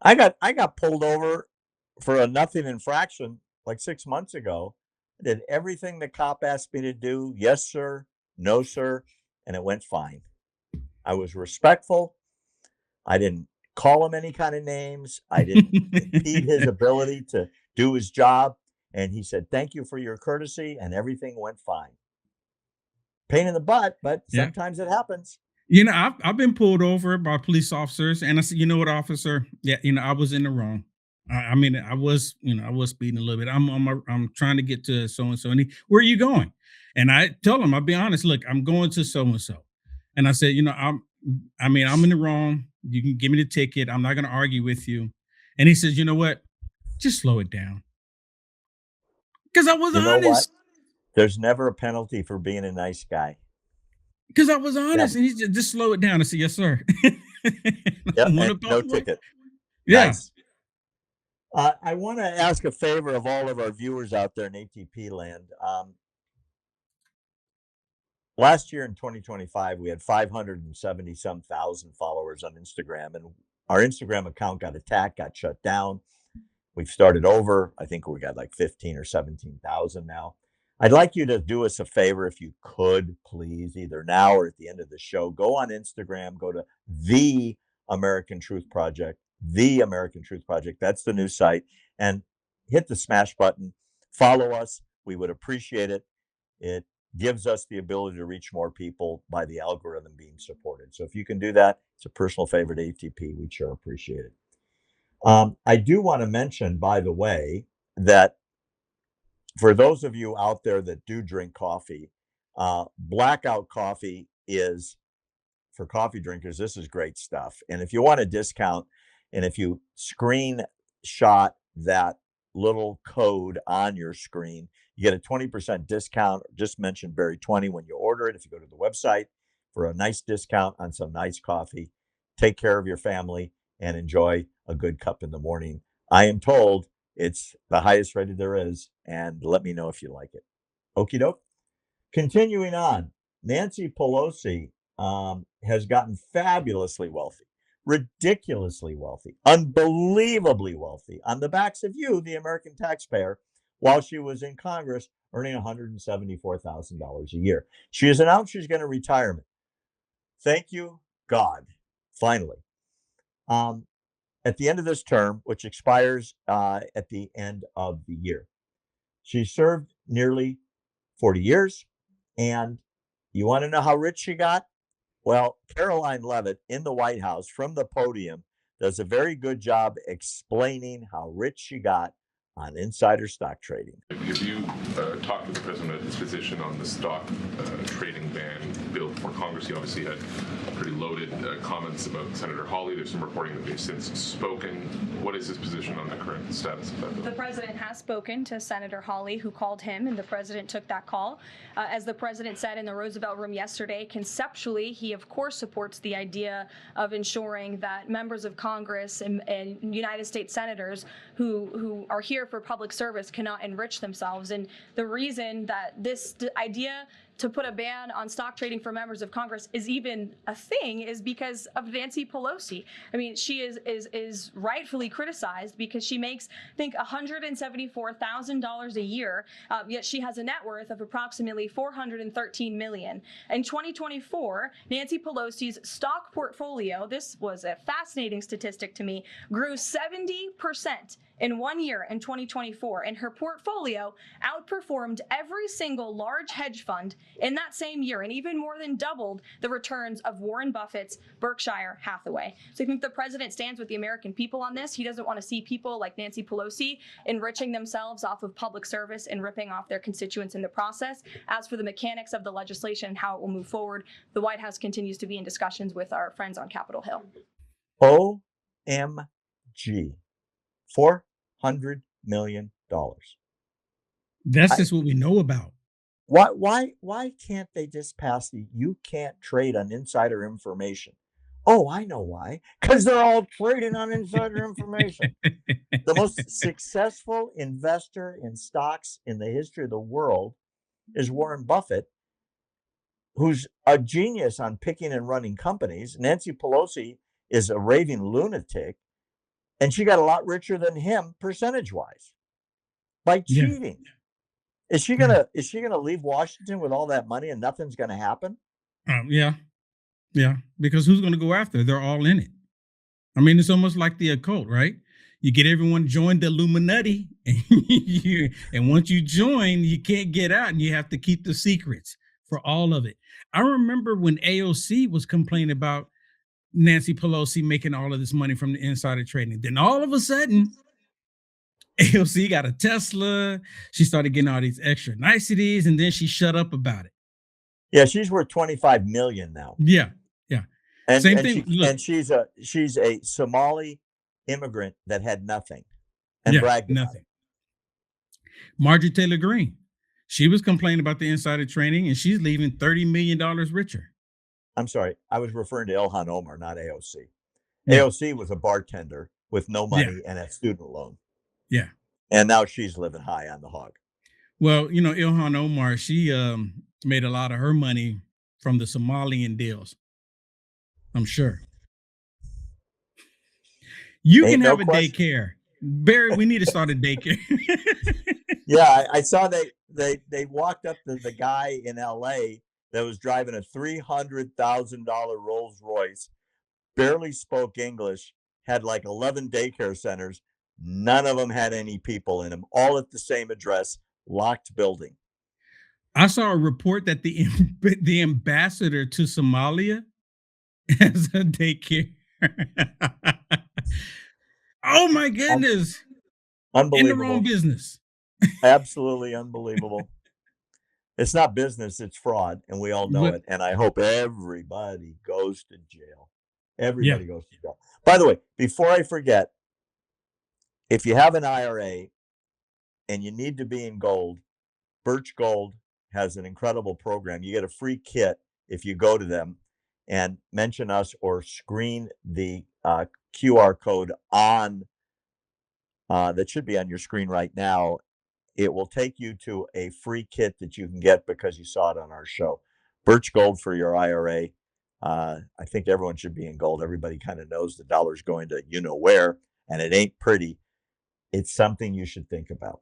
I got pulled over for a nothing infraction like 6 months ago. I did everything the cop asked me to do. Yes, sir. No, sir. And it went fine. I was respectful. I didn't call him any kind of names. I didn't impede his ability to do his job. And he said, "Thank you for your courtesy," and everything went fine. Pain in the butt, but sometimes it happens. I've been pulled over by police officers, and I said, "You know what, officer? Yeah, I was in the wrong. I mean, I was speeding a little bit. I'm trying to get to so and so. And where are you going?" And I tell him, I'll be honest. Look, I'm going to so and so. And I said, I'm in the wrong. You can give me the ticket. I'm not going to argue with you. And he says, "You know what? Just slow it down." Because I was honest. There's never a penalty for being a nice guy. Because I was honest, and he said, "Just slow it down." I said, "Yes, sir." Yep, One and of no those. ticket. Yeah. Nice. I want to ask a favor of all of our viewers out there in ATP land. Last year in 2025, we had 570 some thousand followers on Instagram, and our Instagram account got attacked, got shut down. We've started over. I think we got like 15 or 17,000 now. I'd like you to do us a favor if you could, please, either now or at the end of the show. Go on Instagram, go to The American Truth Project, The American Truth Project. That's the new site. And hit the smash button. Follow us. We would appreciate it. It gives us the ability to reach more people by the algorithm being supported. So if you can do that, it's a personal favor to ATP. We'd sure appreciate it. I do want to mention, by the way, that for those of you out there that do drink coffee, Blackout Coffee is for coffee drinkers. This is great stuff. And if you want a discount, and if you screenshot that little code on your screen, you get a 20% discount. Just mention Barry20 when you order it. If you go to the website for a nice discount on some nice coffee, take care of your family and enjoy a good cup in the morning. I am told it's the highest rated there is, and let me know if you like it. Okie doke. Continuing on, Nancy Pelosi has gotten fabulously wealthy, ridiculously wealthy, unbelievably wealthy on the backs of you, the American taxpayer, while she was in Congress earning $174,000 a year. She has announced she's going to retire. Thank you, God, finally. At the end of this term, which expires at the end of the year. She served nearly 40 years. And you want to know how rich she got? Well, Caroline Leavitt in the White House from the podium does a very good job explaining how rich she got on insider stock trading. Have you talked with the president of his position on the stock trading ban bill before Congress? He obviously had pretty loaded comments about Senator Hawley. There's some reporting that they've since spoken. What is his position on the current status of that bill? The president has spoken to Senator Hawley, who called him, and the president took that call. As the president said in the Roosevelt Room yesterday, conceptually, he of course supports the idea of ensuring that members of Congress and United States senators who are here for public service cannot enrich themselves. And the reason that this idea to put a ban on stock trading for members of Congress is even a thing is because of Nancy Pelosi. I mean, she is rightfully criticized because she makes, I think, $174,000 a year, yet she has a net worth of approximately $413 million. In 2024, Nancy Pelosi's stock portfolio, this was a fascinating statistic to me, grew 70% in 1 year in 2024, and her portfolio outperformed every single large hedge fund in that same year and even more than doubled the returns of Warren Buffett's Berkshire Hathaway. So I think the president stands with the American people on this. He doesn't want to see people like Nancy Pelosi enriching themselves off of public service and ripping off their constituents in the process. As for the mechanics of the legislation and how it will move forward, the White House continues to be in discussions with our friends on Capitol Hill. OMG. $400 million. That's just what we know about. Why can't they just pass the you can't trade on insider information? Oh, I know why. Because they're all trading on insider information. The most successful investor in stocks in the history of the world is Warren Buffett, who's a genius on picking and running companies. Nancy Pelosi is a raving lunatic. And she got a lot richer than him percentage-wise by cheating. Yeah. Is she gonna leave Washington with all that money and nothing's gonna happen? Yeah. Because who's gonna go after her? They're all in it. I mean, it's almost like the occult, right? You get everyone joined the Illuminati, and once you join, you can't get out, and you have to keep the secrets for all of it. I remember when AOC was complaining about Nancy Pelosi making all of this money from the insider trading. Then all of a sudden, AOC got a Tesla. She started getting all these extra niceties, and then she shut up about it. Yeah, she's worth $25 million now. Yeah. And, Same and thing. She's a Somali immigrant that had nothing and bragged about nothing. Marjorie Taylor Greene, she was complaining about the insider trading, and she's leaving $30 million richer. I'm sorry, I was referring to Ilhan Omar, not AOC. Yeah. AOC was a bartender with no Yeah. money and a student loan, Yeah. and now she's living high on the hog. Well, Ilhan Omar, she made a lot of her money from the Somalian deals. I'm sure. You Ain't can no have a question. daycare. Barry, we need to start a daycare. Yeah, I saw they walked up to the guy in LA that was driving a $300,000 Rolls Royce, barely spoke English, had like 11 daycare centers. None of them had any people in them, all at the same address, locked building. I saw a report that the ambassador to Somalia has a daycare. Oh my goodness. In the Unbelievable. wrong business. Absolutely unbelievable. It's not business, it's fraud, and we all know But- it. And I hope everybody goes to jail. Yeah. Everybody goes to jail. By the way, before I forget, if you have an IRA and you need to be in gold, Birch Gold has an incredible program. You get a free kit if you go to them and mention us or screen the QR code on that should be on your screen right now. It will take you to a free kit that you can get because you saw it on our show. Birch Gold for your IRA. I think everyone should be in gold. Everybody kind of knows the dollar's going to you know where, and it ain't pretty. It's something you should think about.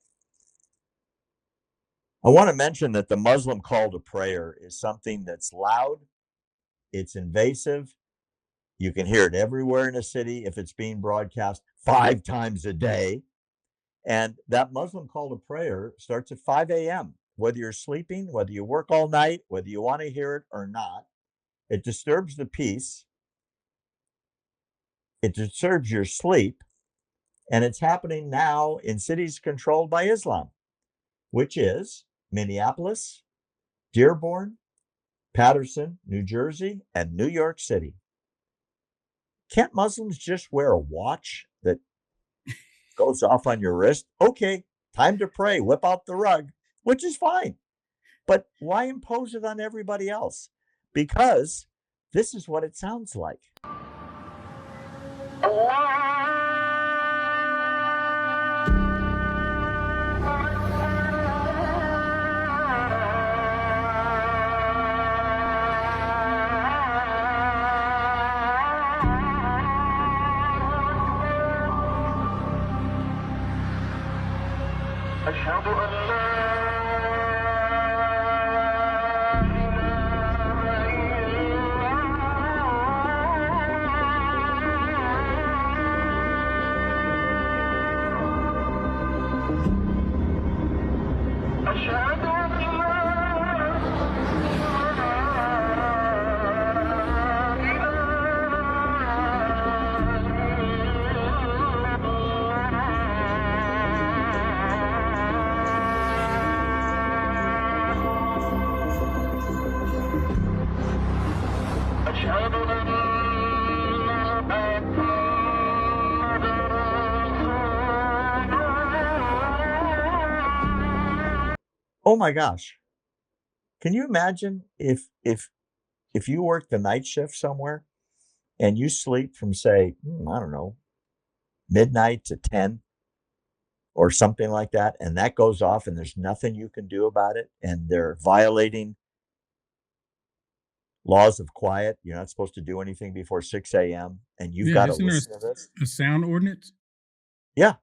I want to mention that the Muslim call to prayer is something that's loud, it's invasive. You can hear it everywhere in a city if it's being broadcast 5 times a day. And that Muslim call to prayer starts at 5 a.m. Whether you're sleeping, whether you work all night, whether you want to hear it or not, it disturbs the peace, it disturbs your sleep, and it's happening now in cities controlled by Islam, which is Minneapolis, Dearborn, Patterson, New Jersey, and New York City. Can't Muslims just wear a watch that goes off on your wrist? Okay, time to pray, whip out the rug, which is fine. But why impose it on everybody else? Because this is what it sounds like. أشهد أن لا أشهد أن أشهد أن Oh my gosh. Can you imagine if you work the night shift somewhere and you sleep from say, I don't know, midnight to 10 or something like that, and that goes off and there's nothing you can do about it, and they're violating laws of quiet. You're not supposed to do anything before 6 a.m. and you've Yeah, got to isn't there listen to this. a sound ordinance? Yeah.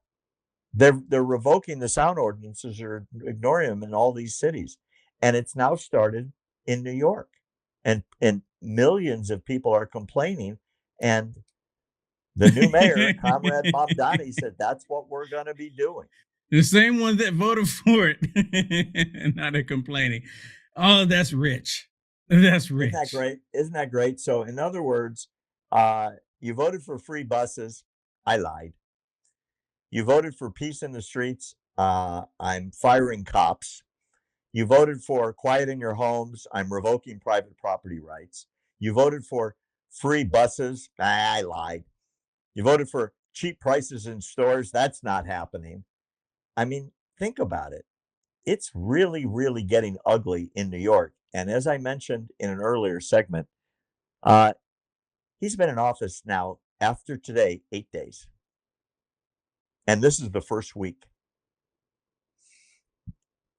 They're revoking the sound ordinances or ignoring them in all these cities. And it's now started in New York. And millions of people are complaining. And the new mayor, Comrade Mamdani, said that's what we're going to be doing. The same ones that voted for it. Now they're complaining. Oh, that's rich. That's rich. Isn't that great? Isn't that great? So, in other words, you voted for free buses. I lied. You voted for peace in the streets. I'm firing cops. You voted for quiet in your homes. I'm revoking private property rights. You voted for free buses. I lied. You voted for cheap prices in stores. That's not happening. I mean, think about it. It's really, really getting ugly in New York. And as I mentioned in an earlier segment, He's been in office now, after today, 8 days. And this is the first week.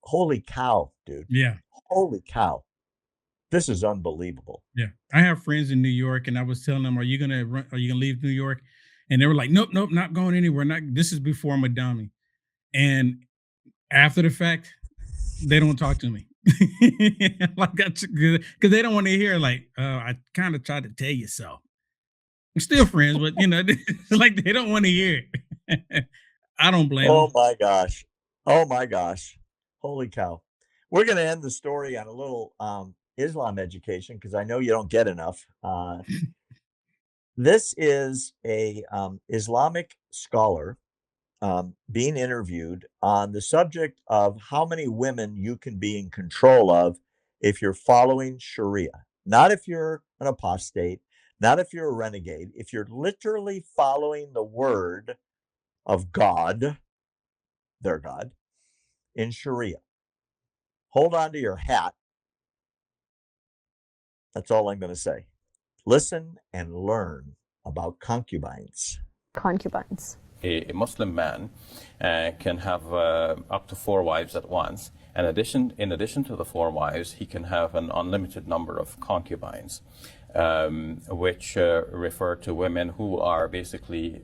Holy cow, dude. Yeah. Holy cow. This is unbelievable. Yeah. I have friends in New York, and I was telling them, are you gonna leave New York? And they were like, nope, not going anywhere. Not This is before Madami. And after the fact, they don't talk to me. Like, because they don't want to hear, like, I kind of tried to tell you so. We're still friends, but like, they don't want to hear it. I don't blame Oh them. my gosh. Oh my gosh. Holy cow. We're going to end the story on a little Islam education, because I know you don't get enough. This is a Islamic scholar being interviewed on the subject of how many women you can be in control of if you're following Sharia. Not if you're an apostate, not if you're a renegade, if you're literally following the word of God, their God, in Sharia. Hold on to your hat. That's all I'm going to say. Listen and learn about concubines. Concubines. A Muslim man can have up to 4 wives at once. And in addition to the 4 wives, he can have an unlimited number of concubines, which refer to women who are basically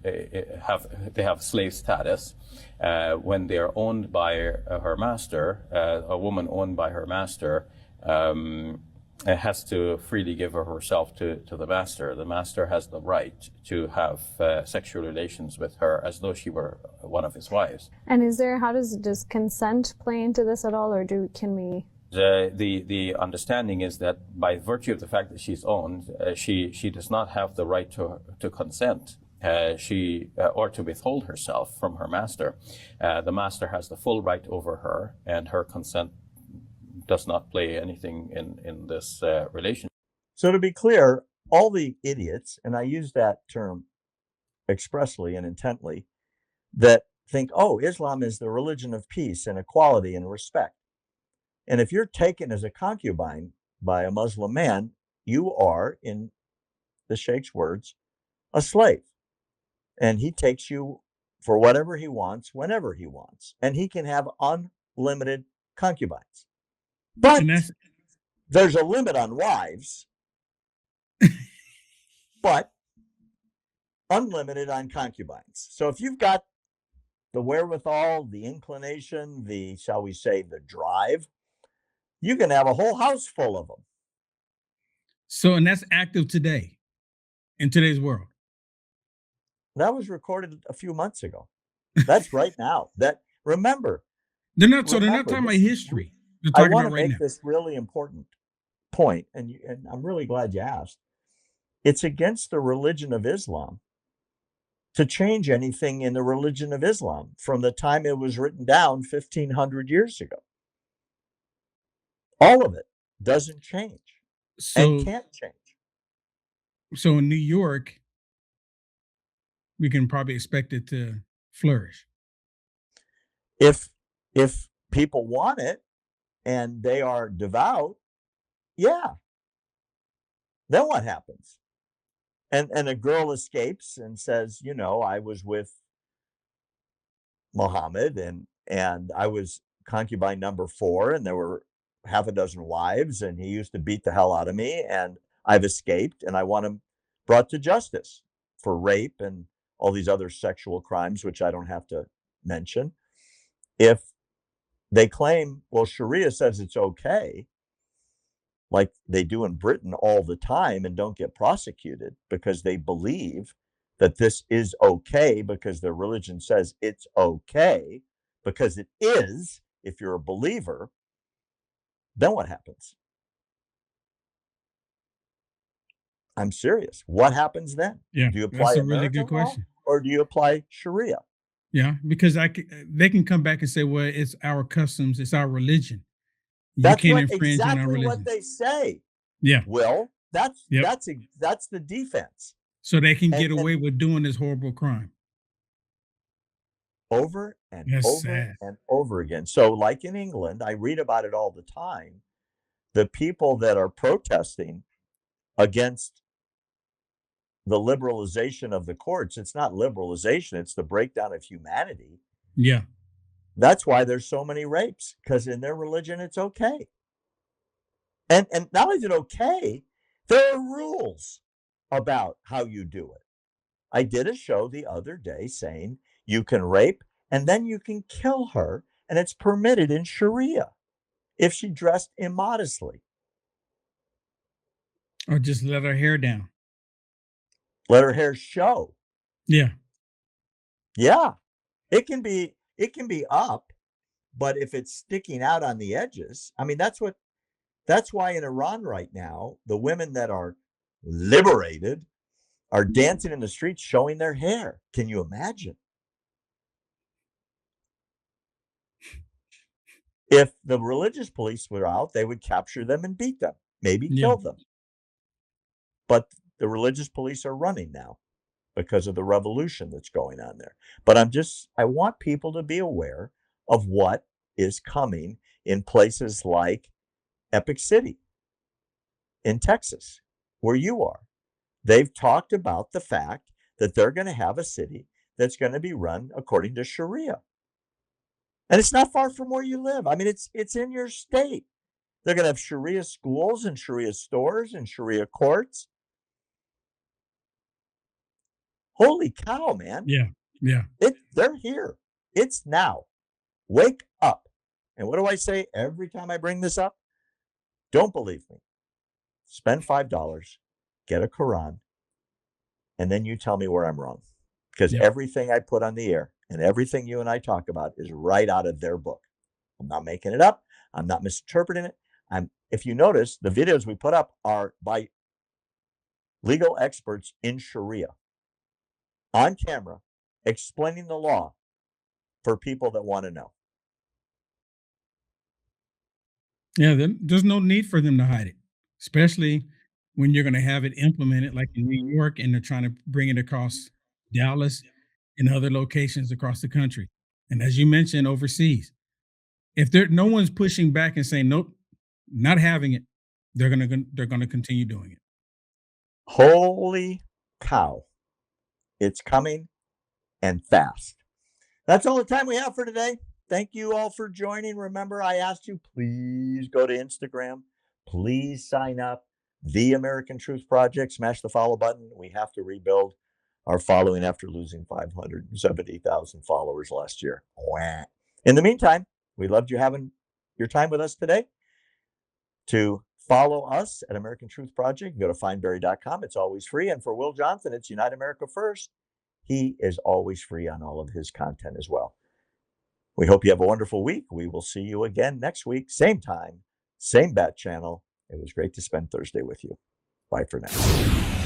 have slave status. When they are owned by her master, a woman owned by her master has to freely give herself to the master. The master has the right to have sexual relations with her as though she were one of his wives. And does consent play into this at all, or can we? The understanding is that by virtue of the fact that she's owned, she does not have the right to consent. Or to withhold herself from her master. The master has the full right over her, and her consent does not play anything in this relationship. So to be clear, all the idiots, and I use that term expressly and intently, that think, oh, Islam is the religion of peace and equality and respect. And if you're taken as a concubine by a Muslim man, you are, in the Sheikh's words, a slave. And he takes you for whatever he wants, whenever he wants. And he can have unlimited concubines. But there's a limit on wives, but unlimited on concubines. So if you've got the wherewithal, the inclination, shall we say, the drive, you can have a whole house full of them. So, and that's active today, in today's world. That was recorded a few months ago. That's right now. Remember. They're not talking about history. I want to make this really important point, and I'm really glad you asked. It's against the religion of Islam to change anything in the religion of Islam from the time it was written down 1,500 years ago. All of it doesn't change and can't change. So in New York, we can probably expect it to flourish. If people want it and they are devout, yeah. Then what happens? And a girl escapes and says, I was with Muhammad and I was concubine number 4, and there were half a dozen wives, and he used to beat the hell out of me, and I've escaped, and I want him brought to justice for rape and all these other sexual crimes, which I don't have to mention. If they claim, well, Sharia says it's okay, like they do in Britain all the time, and don't get prosecuted because they believe that this is okay because their religion says it's okay, because it is, if you're a believer, then what happens? I'm serious. What happens then? Yeah, do you apply that's a really good question. Or do you apply Sharia? Yeah, because they can come back and say, well, it's our customs, it's our religion. That's exactly what they say. Yeah. Well, that's the defense. So they can get away with doing this horrible crime. Over and over and over again. So like in England, I read about it all the time. The people that are protesting against the liberalization of the courts. It's not liberalization, it's the breakdown of humanity. Yeah. That's why there's so many rapes, because in their religion, it's okay. And not only is it okay, there are rules about how you do it. I did a show the other day saying you can rape and then you can kill her, and it's permitted in Sharia if she dressed immodestly. Or just let her hair down. Let her hair show. Yeah. Yeah. It can be up, but if it's sticking out on the edges, I mean, that's why in Iran right now, the women that are liberated are dancing in the streets showing their hair. Can you imagine? If the religious police were out, they would capture them and beat them, maybe Yeah. kill them. But the religious police are running now because of the revolution that's going on there. But I want people to be aware of what is coming in places like Epic City in Texas, where you are. They've talked about the fact that they're going to have a city that's going to be run according to Sharia. And it's not far from where you live. I mean, it's in your state. They're going to have Sharia schools and Sharia stores and Sharia courts. Holy cow, man. Yeah. Yeah. They're here. It's now. Wake up. And what do I say every time I bring this up? Don't believe me. Spend $5, get a Quran, and then you tell me where I'm wrong. Because everything I put on the air and everything you and I talk about is right out of their book. I'm not making it up. I'm not misinterpreting it. If you notice, the videos we put up are by legal experts in Sharia on camera explaining the law for people that want to know. Yeah. There's no need for them to hide it, especially when you're going to have it implemented like in New York and they're trying to bring it across Dallas and other locations across the country. And as you mentioned, overseas. If no one's pushing back and saying, nope, not having it, they're gonna continue doing it. Holy cow. It's coming and fast. That's all the time we have for today. Thank you all for joining. Remember, I asked you, please go to Instagram. Please sign up. The American Truth Project. Smash the follow button. We have to rebuild our following after losing 570,000 followers last year. In the meantime, we loved you having your time with us today. To follow us at American Truth Project, go to findberry.com. It's always free. And for Will Johnson, it's Unite America First. He is always free on all of his content as well. We hope you have a wonderful week. We will see you again next week, same time, same bat channel. It was great to spend Thursday with you. Bye for now.